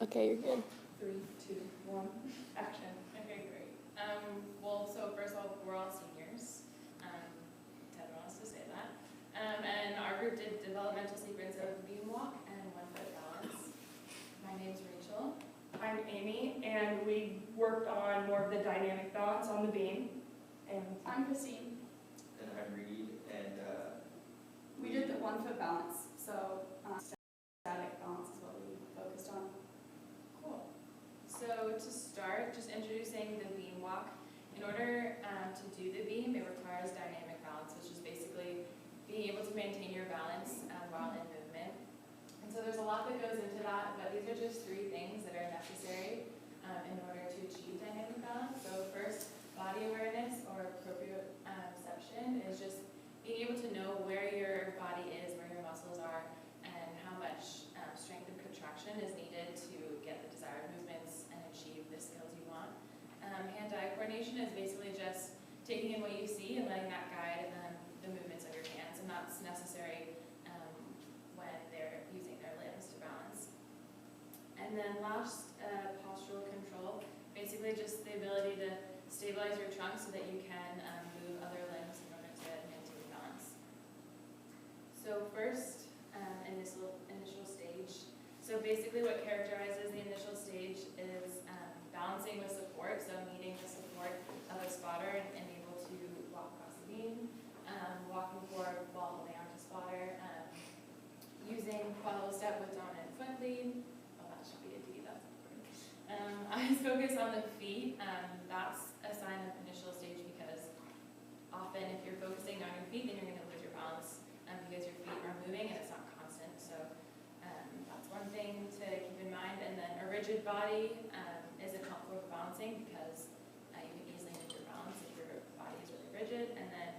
Okay, you're good. 3, 2, 1, action. Okay, great. Well, so first of all, we're all seniors. Ted wants to say that. And our group did developmental sequence of beam walk and 1-foot balance. My name's Rachel. I'm Amy, and we worked on more of the dynamic balance on the beam. And I'm Christine. And I'm Reed, and We did the 1-foot balance, so static balance is what we focused on. Cool. So to start, just introducing the beam walk. In order to do the beam, it requires dynamic balance, which is basically being able to maintain your balance while in movement. And so there's a lot that goes into that, but these are just 3 things that are necessary in order to achieve dynamic balance. So first, body awareness or proprioception is just being able to know where your body is, where your muscles are, and how much strength and contraction is needed to get the desired movements and achieve the skills you want. Hand-eye coordination is basically just taking in what you see and letting that guide the movements of your hands, and that's necessary when they're using their limbs to balance. And then last, postural control, basically just the ability to stabilize your trunk so that you can move other limbs in order to maintain balance. So first, initial stage. So basically what characterizes the initial stage is balancing with support, so meeting the support of a spotter and able to walk across the beam, walking forward while holding onto spotter, using follow step with dominant foot lead. Oh, that should be a D, that's important. Eyes focus on the feet. That's a sign of initial stage because often if you're focusing on your feet, then you're going to lose your balance because your feet are moving and it's not constant. So that's one thing to keep in mind. And then a rigid body isn't helpful for balancing because you can easily lose your balance if your body is really rigid. And then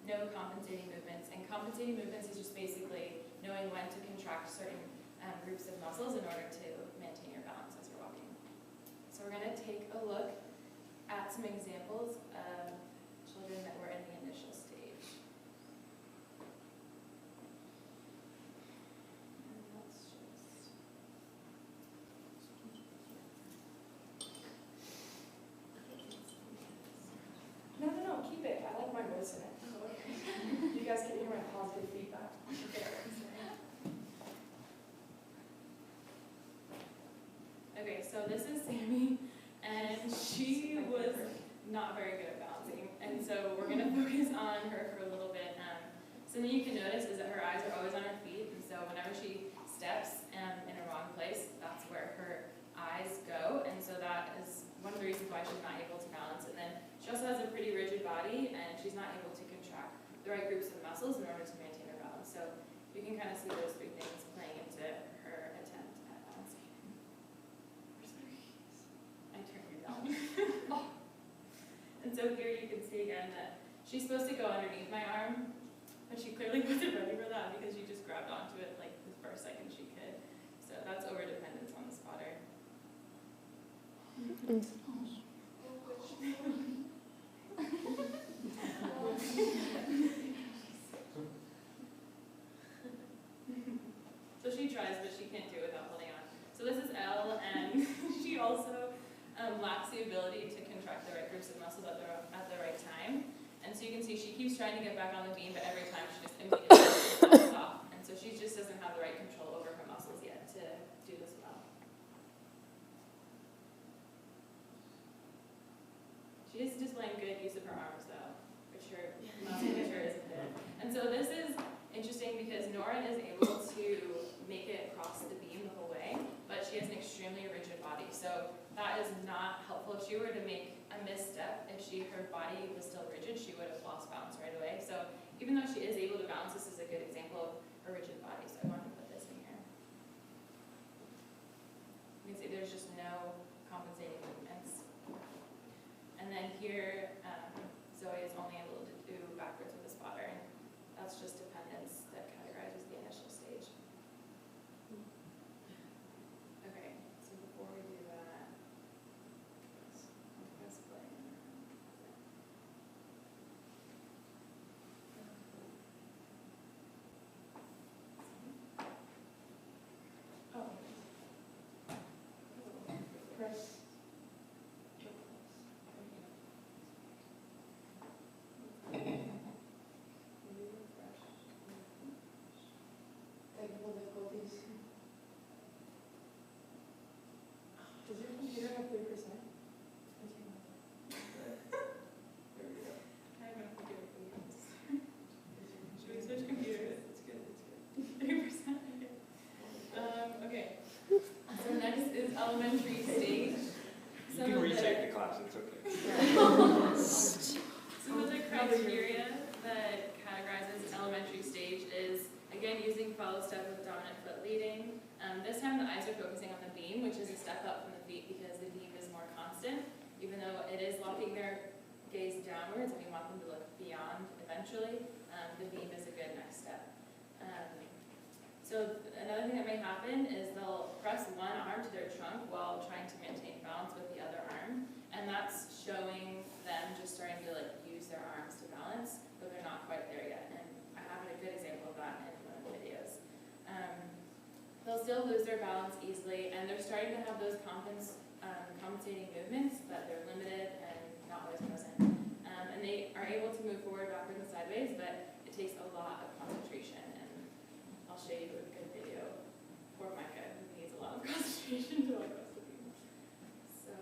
no compensating movements. And compensating movements is just basically knowing when to contract certain groups of muscles in order to maintain your balance as you're walking. So we're going to take a look at some examples of children that were in the initial stage. And let's just... no, keep it. I like my voice in it. You guys can hear my positive feedback. Okay, so this is Sammy, and she was not very good at balancing, and so we're going to focus on her for a little bit. Something you can notice is that her eyes are always on her feet, and so whenever she steps in a wrong place, that's where her eyes go, and so that is one of the reasons why she's not able to balance. And then she also has a pretty rigid body, and she's not able to contract the right groups of muscles in order to maintain her balance. So you can kind of see those 3 things playing into her attempt at balancing. I turned you down. And so here you can see again that she's supposed to go underneath my arm, but she clearly wasn't ready for that because she just grabbed onto it like the first second she could. So that's over-dependence on the spotter. So she tries, but she can't do it without holding on. So this is Elle, and she also lacks the ability to contract the right groups of muscles at the right time. And so you can see she keeps trying to get back on the beam, but every time she just immediately falls off. And so she just doesn't have the right control over her muscles yet to do this well. She is displaying good use of her arms, though, which her musculature isn't good. And so this is interesting because Norin is able to make it across the beam the whole way, but she has an extremely rigid body. So that is not helpful. If she were to make a misstep, if her body was still rigid, she would have lost balance right away. So even though she is able to balance, this is a good example of a rigid body. So I wanted to put this in here. You can see there's just no compensating movements. And then here, Zoe is only able to do backwards with a spotter, and that's just dependence that categorizes the initial stage. Okay, so before we do that, let's play. Oh. elementary stage. You can retake the class, it's okay. Some of the criteria that categorizes elementary stage is, again, using follow step with dominant foot leading. This time the eyes are focusing on the beam, which is a step up from the feet because the beam is more constant, even though it is locking their gaze downwards and we want them to look beyond eventually. The beam is a good next step. So another thing that may happen is they'll press one arm to their trunk while trying to maintain balance with the other arm, and that's showing them just starting to like use their arms to balance, but they're not quite there yet. And I have a good example of that in one of the videos. They'll still lose their balance easily, and they're starting to have those compensating movements, but they're limited and not always present. And they are able to move forward, backwards, and sideways, but it takes a lot of concentration. And I'll show you a good video for Micah, who needs a lot of concentration to like rest of the people. So,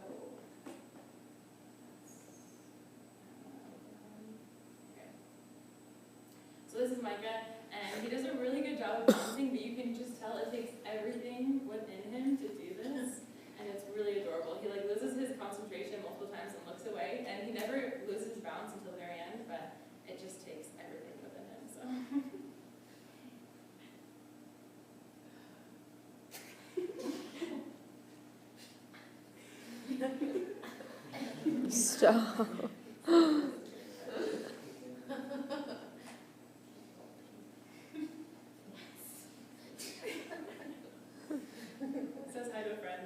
okay. So this is Micah, and he does a really good job of balancing, but you can just tell it takes everything within him to do this, and it's really adorable. He like loses his concentration multiple times and looks away, and he never loses balance until the very end, but it just takes everything within him, so. Stop. Says hi to a friend.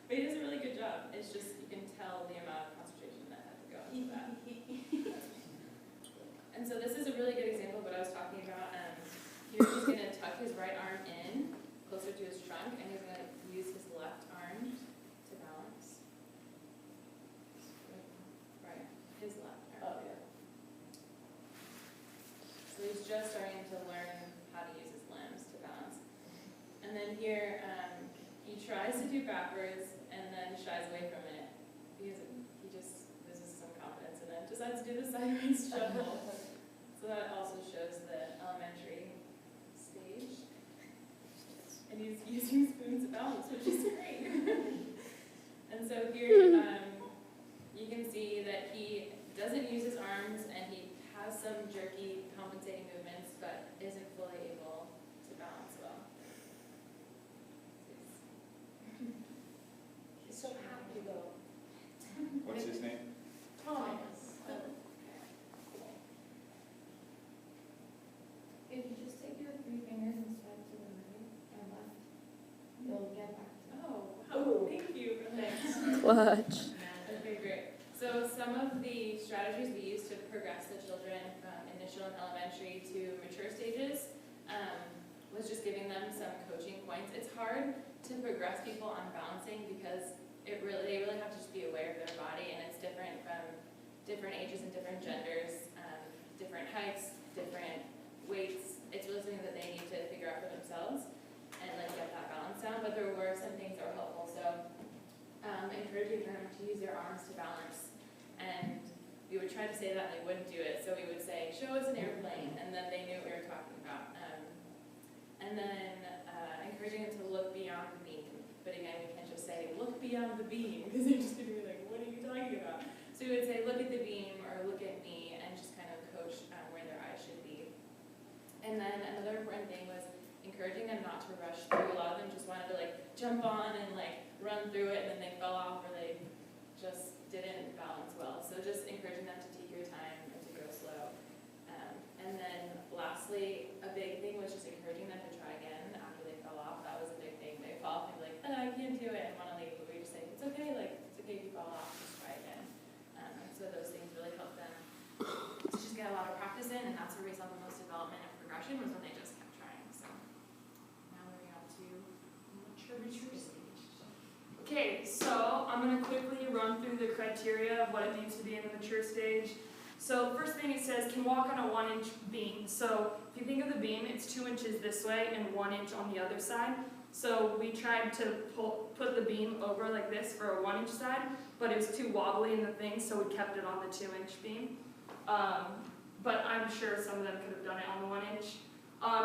But he does a really good job. It's just, you can tell the amount of concentration that had to go into that. And so this is a really good example of what I was talking about. He's just going to tuck his right arm in, closer to his trunk, and he's going to use his left arm to balance. Right, his left arm. Oh, yeah. So he's just starting to learn how to use his limbs to balance. And then here, he tries to do backwards and then shies away from it because he just loses some confidence and then decides to do the sideways shuffle. So that also shows the elementary stage. And he's using spoons to balance, which is great. And so here, you can see that he doesn't use his arms and he has some jerky compensating movements, but isn't fully able to balance well. He's so happy though. What's his name? Thomas. If you just take your 3 fingers and swipe to the right and left, you'll get back to Oh, wow, thank you for that. Clutch. Okay, great. So some of the strategies we use to progress the children from initial and elementary to mature stages was just giving them some coaching points. It's hard to progress people on balancing because they really have to just be aware of their body, and it's different from different ages and different genders, different heights, different weights. It's really something that they need to figure out for themselves and like get that balance down. But there were some things that were helpful. So encouraging them to use their arms to balance. And we would try to say that and they wouldn't do it. So we would say, show us an airplane, and then they knew what we were talking about. And then encouraging them to look beyond the beam. But again, we can't just say, look beyond the beam, because they're just going to be like, what are you talking about? So we would say, look at the beam, or look at me, and just kind of coach where their eyes should be. And then another important thing was encouraging them not to rush through. A lot of them just wanted to like jump on and like run through it, and then they fell off, or they just didn't balance well. So just encouraging them to take your time and to go slow. And then lastly, a big thing was just encouraging them to try again after they fell off. That was a big thing. They fall off and be like, I can't do it, and want to leave. But we just say, it's okay, like, it's okay if you fall off, just try again. So those things really help them to just get a lot of practice in, and that's where we saw the most development and progression was when they just kept trying. So now moving on to mature stage. Okay, so I'm going to quickly run through the criteria of what it means to be in the mature stage. So first thing it says, can walk on a 1-inch beam. So if you think of the beam, it's 2 inches this way and 1 inch on the other side. So we tried to put the beam over like this for a 1-inch side, but it was too wobbly in the thing, so we kept it on the 2-inch beam. But I'm sure some of them could have done it on the 1 inch.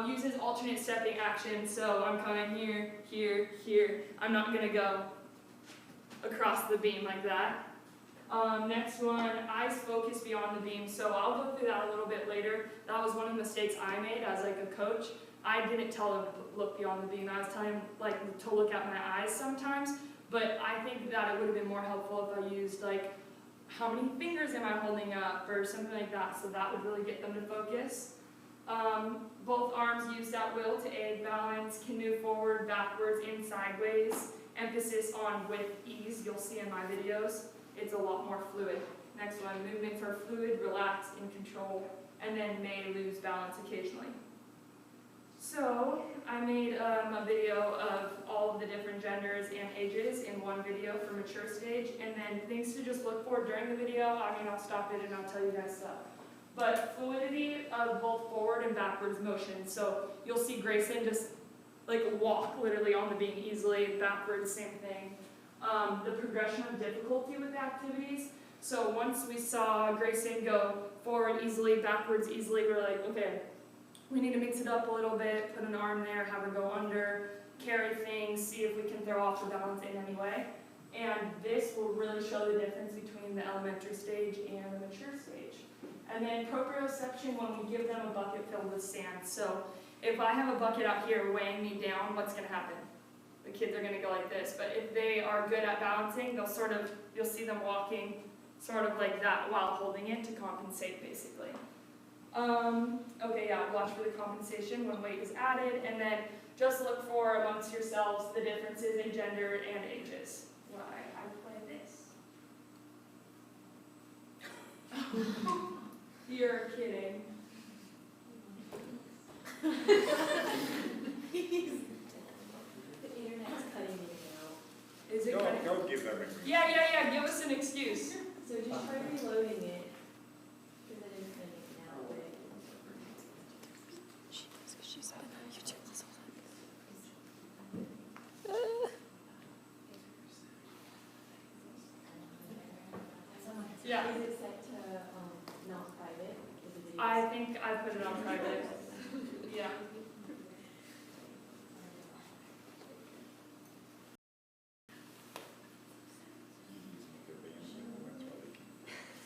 Uses alternate stepping action, so I'm coming here, here, here. I'm not gonna go across the beam like that. Next one, eyes focus beyond the beam. So I'll go through that a little bit later. That was one of the mistakes I made as like a coach. I didn't tell them to look beyond the beam. I was telling them like to look at my eyes sometimes. But I think that it would have been more helpful if I used like how many fingers am I holding up or something like that. So that would really get them to focus. Both arms used at will to aid balance, can move forward, backwards, and sideways. Emphasis on with ease, you'll see in my videos. It's a lot more fluid. Next one, movements are fluid, relaxed, in control, and then may lose balance occasionally. So I made a video of all of the different genders and ages in one video for mature stage, and then things to just look for during the video. I mean, I'll stop it and I'll tell you guys stuff. But fluidity of both forward and backwards motion. So you'll see Grayson just like walk literally on the beam easily, backwards, same thing. The progression of difficulty with the activities. So once we saw Grayson go forward easily, backwards easily, we're like, okay, we need to mix it up a little bit, put an arm there, have her go under, carry things, see if we can throw off the balance in any way. And this will really show the difference between the elementary stage and the mature stage. And then proprioception, when we give them a bucket filled with sand. So if I have a bucket out here weighing me down, what's going to happen? The kids are going to go like this. But if they are good at balancing, they'll sort of, you'll see them walking sort of like that while holding it to compensate, basically. Okay, yeah, watch for the compensation when weight is added, and then just look for amongst yourselves the differences in gender and ages. Well, I play this. You're kidding. The internet's cutting it out. Is it cutting? Go give them a Yeah, give us an excuse. So just try reloading it. Because it is cutting it out. She's been on YouTube this whole time. Yeah. Is it set to not private? I think I put it on private. Yeah.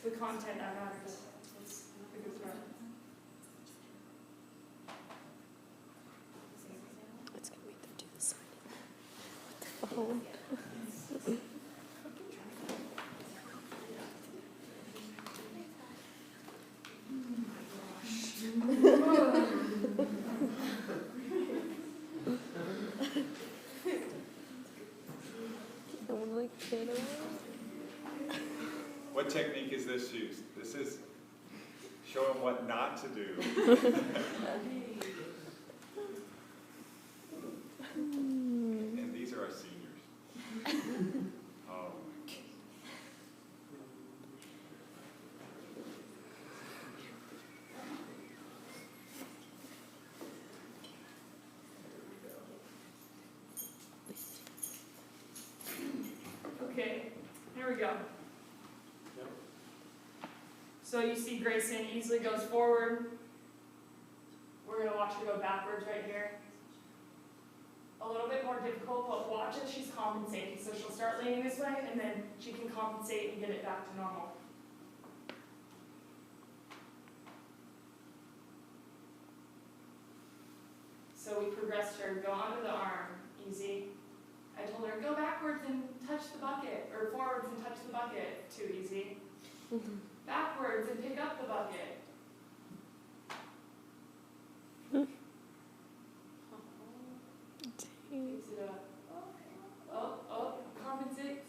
The content that matters. It's a good threat. It's gonna make them do the sign. What the phone? I wanna like get away. What technique is this used? This is show them what not to do. And these are our seniors. Oh. Okay, here we go. So you see Grayson easily goes forward. We're going to watch her go backwards right here. A little bit more difficult, but watch as she's compensating. So she'll start leaning this way, and then she can compensate and get it back to normal. So we progressed her, go under the arm, easy. I told her, go backwards and touch the bucket, or forwards and touch the bucket, too easy. Backwards and pick up the bucket. Mix it up. Oh, compensate.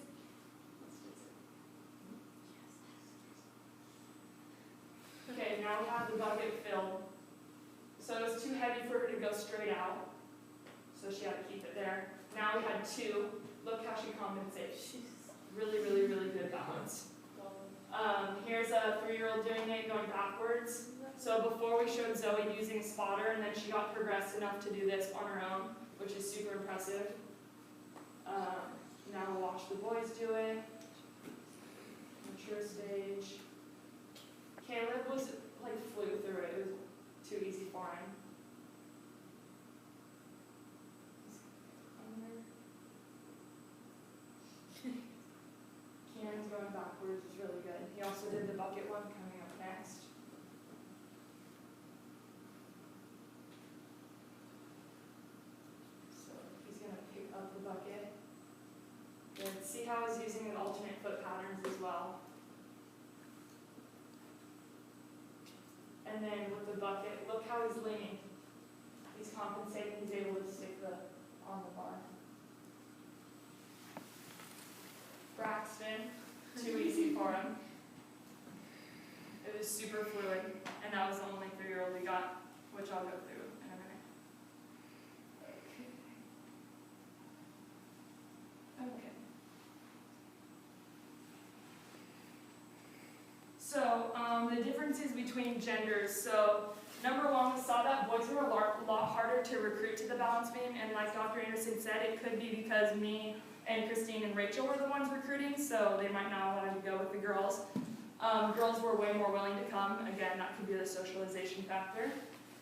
Okay, now we have the bucket filled. So it was too heavy for her to go straight out. So she had to keep it there. Now we had two. Look how she compensates. She's really, really, really good balance. Here's a 3-year-old doing it, going backwards. So before we showed Zoe using a spotter, and then she got progressed enough to do this on her own, which is super impressive. Now we'll watch the boys do it. Mature stage. Caleb was like flew through it. It was too easy for him. bucket. Good. See how he's using the alternate foot patterns as well. And then with the bucket, look how he's leaning. He's compensating, he's able to stick on the bar. Braxton, too easy for him. It was super fluid, and that was the only 3-year-old we got, which I'll go through in a minute. Okay. So, the differences between genders. So, number one, we saw that boys were a lot harder to recruit to the balance beam, and like Dr. Anderson said, it could be because me and Christine and Rachel were the ones recruiting, so they might not want to go with the girls. Girls were way more willing to come. Again, that could be the socialization factor.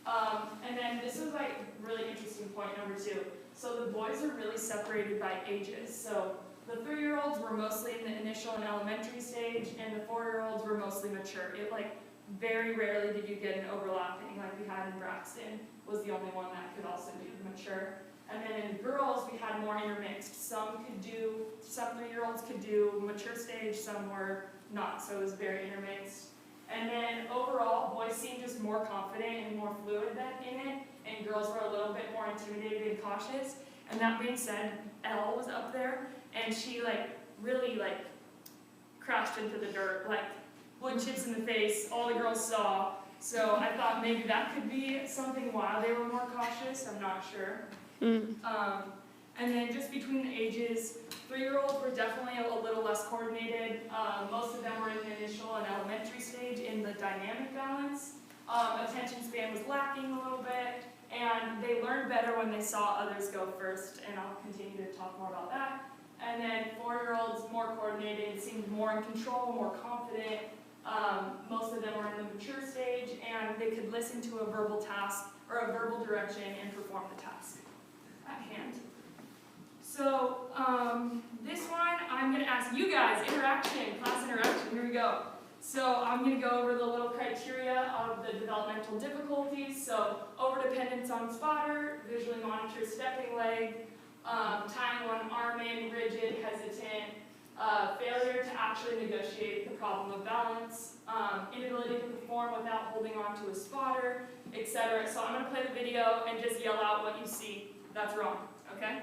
And then this was like really interesting point number 2. So the boys are really separated by ages. So the 3-year-olds were mostly in the initial and elementary stage, and the 4-year-olds were mostly mature. It like very rarely did you get an overlapping like we had in Braxton. Was the only one that could also do mature. And then in girls, we had more intermixed. Some 3-year-olds could do mature stage, some were not, so it was very intermixed. And then overall, boys seemed just more confident and more fluid in it, and girls were a little bit more intimidated and cautious. And that being said, Elle was up there, and she really crashed into the dirt, like wood chips in the face, all the girls saw. So I thought maybe that could be something why they were more cautious, I'm not sure. And then just between the ages, 3-year-olds were definitely a little less coordinated. Most of them were in the initial and elementary stage in the dynamic balance. Attention span was lacking a little bit, and they learned better when they saw others go first, and I'll continue to talk more about that. And then 4-year-olds, more coordinated, seemed more in control, more confident. Most of them were in the mature stage, and they could listen to a verbal task or a verbal direction and perform the task at hand. So this one, I'm going to ask you guys, class interaction, here we go. So I'm going to go over the little criteria of the developmental difficulties. So overdependence on spotter, visually monitor stepping leg, tying one arm in, rigid, hesitant, failure to actually negotiate the problem of balance, inability to perform without holding on to a spotter, etc. So I'm going to play the video and just yell out what you see that's wrong, okay?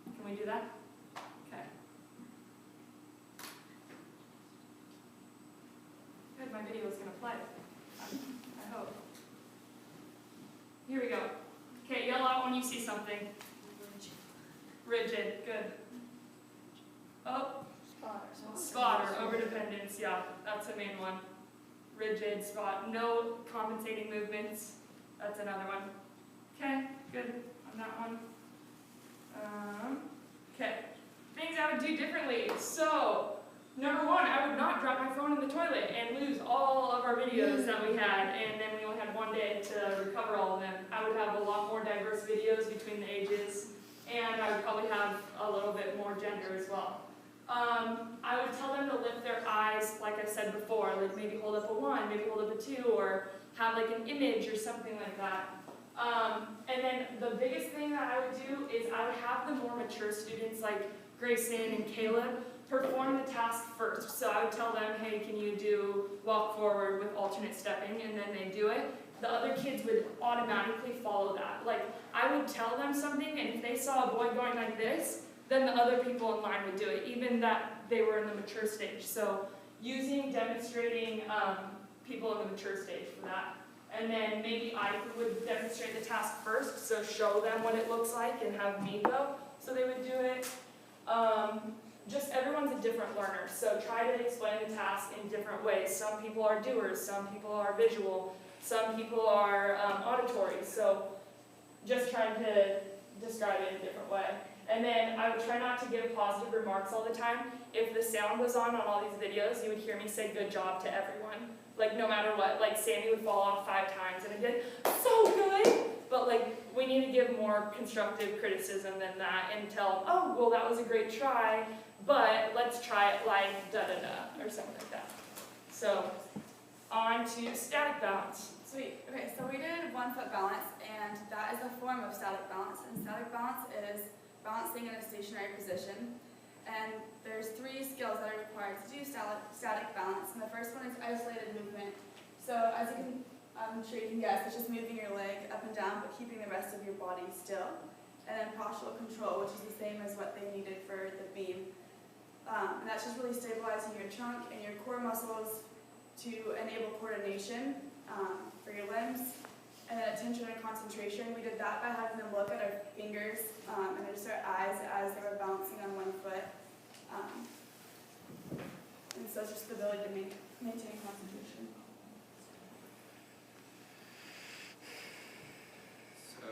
Can we do that? Okay. Good, my video is going to play. I hope. Here we go. Okay, yell out when you see something. Rigid, good. Oh, spotter, overdependence, yeah, that's the main one. Rigid, spot, no compensating movements, that's another one. Okay, good on that one. Okay, things I would do differently. So, number 1, I would not drop my phone in the toilet and lose all of our videos that we had, and then we only had 1 day to recover all of them. I would have a lot more diverse videos between the ages, and I would probably have a little bit more gender as well. I would tell them to lift their eyes, like I said before, like maybe hold up a 1, maybe hold up a 2, or have like an image or something like that. And then the biggest thing that I would do is I would have the more mature students like Grayson and Caleb perform the task first. So I would tell them, hey, can you do walk forward with alternate stepping, and then they do it. The other kids would automatically follow that. Like, I would tell them something, and if they saw a boy going like this, then the other people in line would do it, even that they were in the mature stage. So demonstrating people in the mature stage for that. And then maybe I would demonstrate the task first, so show them what it looks like and have me go, so they would do it. Just everyone's a different learner, so try to explain the task in different ways. Some people are doers, some people are visual, some people are auditory, so just trying to describe it in a different way. And then I would try not to give positive remarks all the time. If the sound was on all these videos, you would hear me say good job to everyone. Like, no matter what, like Sammy would fall off 5 times and I'd be like, so good! But like, we need to give more constructive criticism than that and tell, oh, well, that was a great try, but let's try it like da-da-da, or something like that. So, on to static balance. Sweet. Okay, so we did 1 foot balance, and that is a form of static balance. And static balance is balancing in a stationary position. And there's 3 skills that are required to do static balance. And the first one is isolated movement. So as you can, I'm sure you can guess, it's just moving your leg up and down, but keeping the rest of your body still. And then postural control, which is the same as what they needed for the beam. And that's just really stabilizing your trunk and your core muscles to enable coordination for your limbs. And then attention and concentration, we did that by having them look at our fingers and then just our eyes as they were balancing on one foot. And so it's just the ability to maintain concentration. So,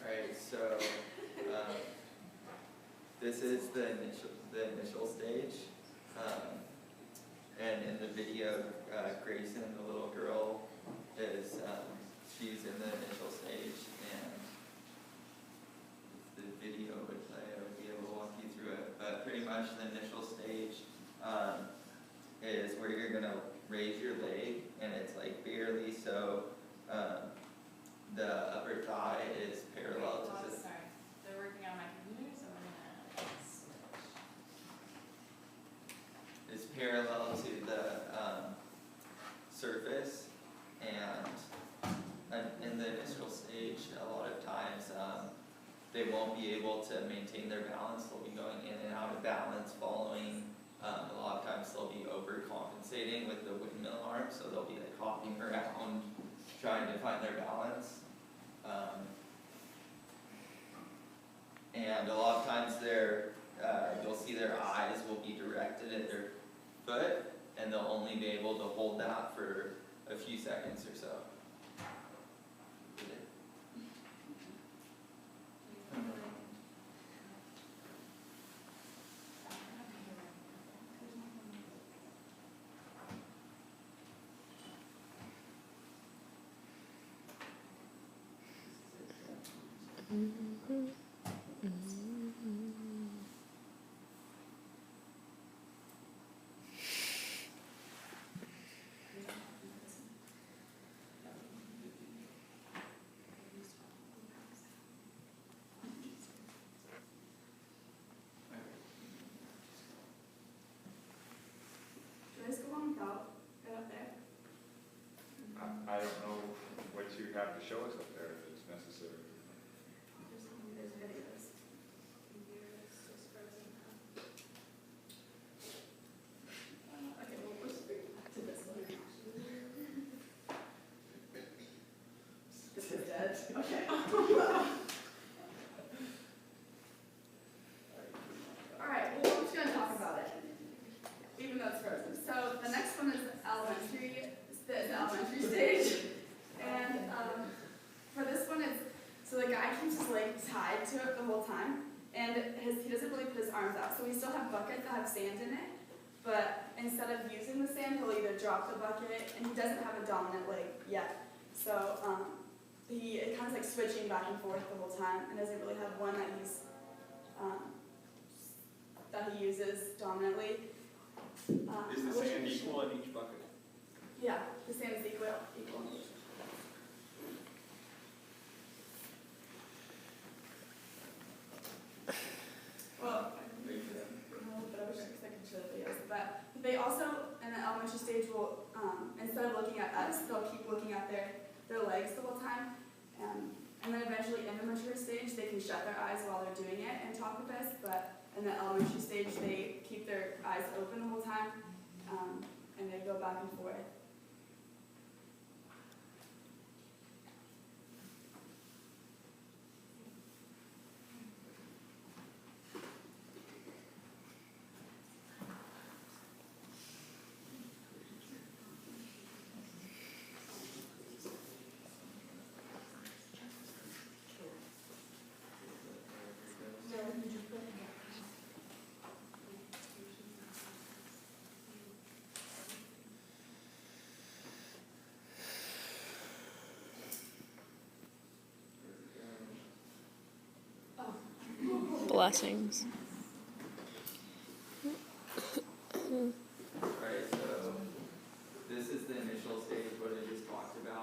alright, so, this is the initial stage. And in the video, Grayson, the little girl, is, she's in the initial stage, and if the video would play, I would be able to walk you through it. But pretty much the initial stage is where you're gonna raise your leg, and it's like barely so, the upper thigh is parallel to the. Sorry, they're working on my computer, so I'm gonna switch. Is parallel to the surface, and in the initial stage, a lot of times they won't be able to maintain their balance. They'll be going in and out of balance, following. A lot of times they'll be overcompensating with the windmill arm, so they'll be like hopping around, trying to find their balance. And a lot of times you'll see their eyes will be directed at their foot, and they'll only be able to hold that for a few seconds or so. Should I just go on without it up there? I don't know what you have to show us up there if it's necessary. There's videos. Okay, we'll push to this one. This is dead. Okay. Alright, well, we're just going to talk about it, even though it's frozen. So the next one is the elementary stage. And for this one, so the guy keeps his leg tied to it the whole time, and he doesn't really put his arms out. So we still have buckets that have sand in it, but instead of using the sand, he'll either drop the bucket, and he doesn't have a dominant leg yet. So it kind of like switching back and forth the whole time, and doesn't really have one that he uses dominantly. Is the sand equal in each bucket? Yeah, the sand is equal in each. Well, I can read them, but I wish I could show the videos. But they also, in the elementary stage, will, instead of looking at us, they'll keep looking at their legs the whole time. And then eventually in the mature stage, they can shut their eyes while they're doing it and talk with us. But in the elementary stage, they keep their eyes open the whole time, and they go back and forth. Blessings. Alright, so this is the initial stage, what I just talked about.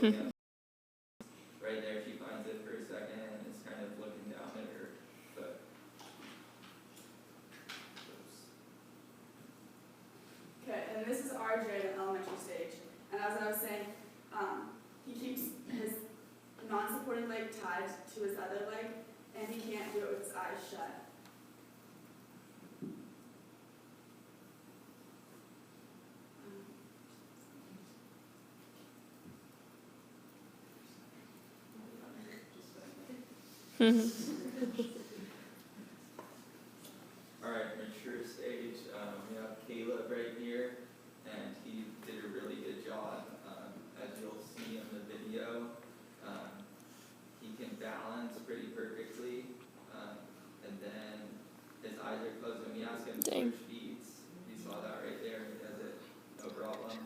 down. Right there, she finds it for a second and is kind of looking down at her foot. Oops. Okay, and this is RJ in elementary stage. And as I was saying, he keeps his non-supporting leg tied to his other leg, and he can't do it with his eyes shut. Alright, mature stage, we have Caleb right here, and he did a really good job, as you'll see in the video. He can balance pretty perfectly, and then his eyes are closed. When we ask him to switch feet, you saw that right there, he does it, no problem.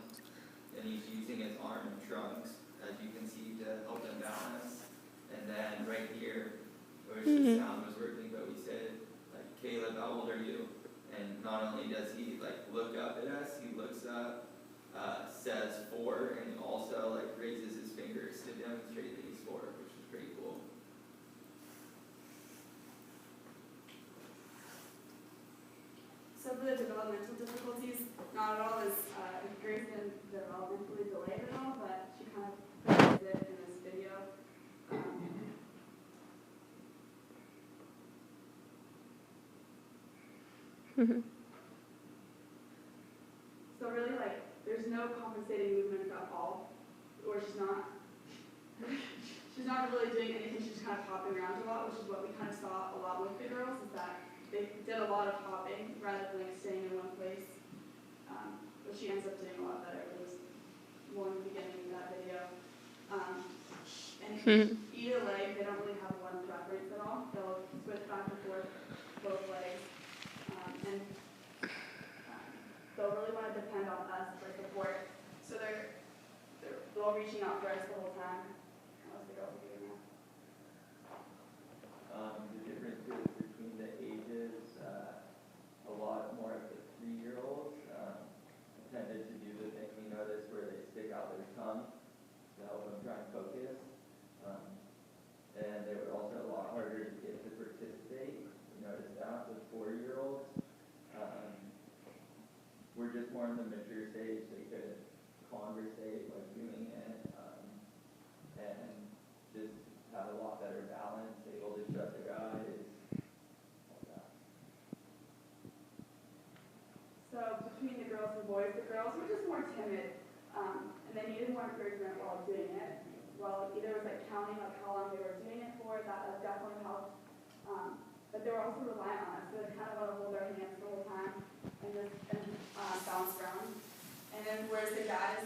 And he's using his arm and trunks, as you can see, to help him balance. And then right here, where the sound was working, but we said, like, Caleb, how old are you? And not only does he like look up at us, he looks up, says 4, and also like raises his fingers to demonstrate that he's 4, which is pretty cool. So for the developmental difficulties, not at all is Grace been developmentally delayed at all, but she kind of presents it in this video. So really, like, there's no compensating movement at all, or she's not really doing anything. She's kind of hopping around a lot, which is what we kind of saw a lot with the girls, is that they did a lot of hopping rather than like staying in one place. But she ends up doing a lot better. It was more in the beginning of that video. And either leg, they don't really have one preference at all. They'll switch back and forth both legs. And they'll really want to depend on us for support. So they're all reaching out for us the whole time. How's the girls doing that? The differences between the ages, a lot more of the 3-year-olds tended to do the thing we noticed where they stick out their tongue to help them try and focus. And they were also a lot harder to get to participate. We noticed that with 4-year-olds. We're just more in the mature stage. They could conversate while doing it, and just have a lot better balance, able to shut their eyes, all that. So between the girls and boys, the girls were just more timid, and they needed more encouragement while doing it. Well, either it was like counting like how long they were doing it for, that definitely helped. But they were also reliant on us, so they kind of want to hold our hands the whole time and just bounce around. And then whereas the guys,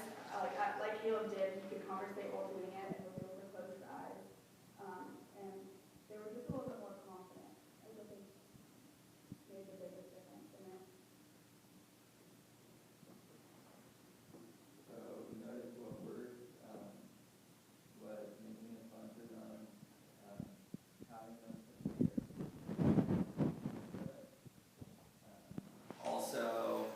like Caleb did, he could conversate while doing it and was able to close his eyes. And they were just a little bit more confident. I think made the biggest difference in it. So we noticed what worked was making it fun for them, having them prepare. Also,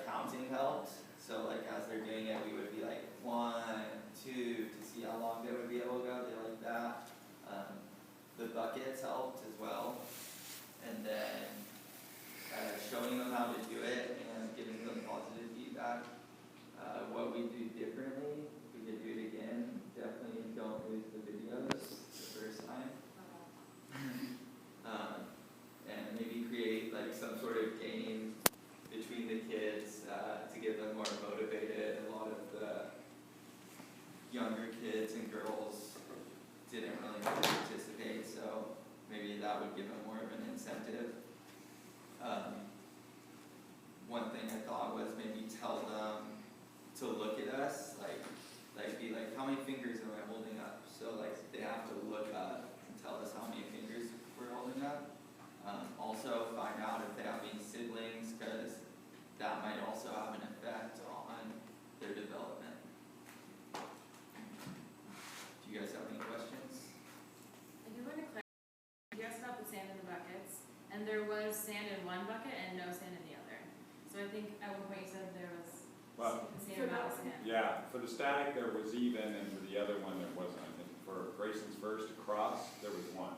counting helped. So like as they're doing it, we would be like 1, 2 to see how long they would be able to go. They like that. The buckets helped as well, and then showing them how to do it and giving them positive feedback. What we do differently, if we could do it again, definitely don't lose the videos the first time. And maybe create like some sort of game between the kids to get them more motivated. A lot of the younger kids and girls didn't really participate, so maybe that would give them more of an incentive. One thing I thought was maybe tell them to look at us, like be like, how many fingers am I holding up? So like they have to look up and tell us how many fingers we're holding up. Also find out if they have any siblings, because that might also have an effect on their development. Do you guys have any questions? Well, the same amount as him. yeah, for the static there was even, and for the other one there wasn't. I think for Grayson's first across, there was one.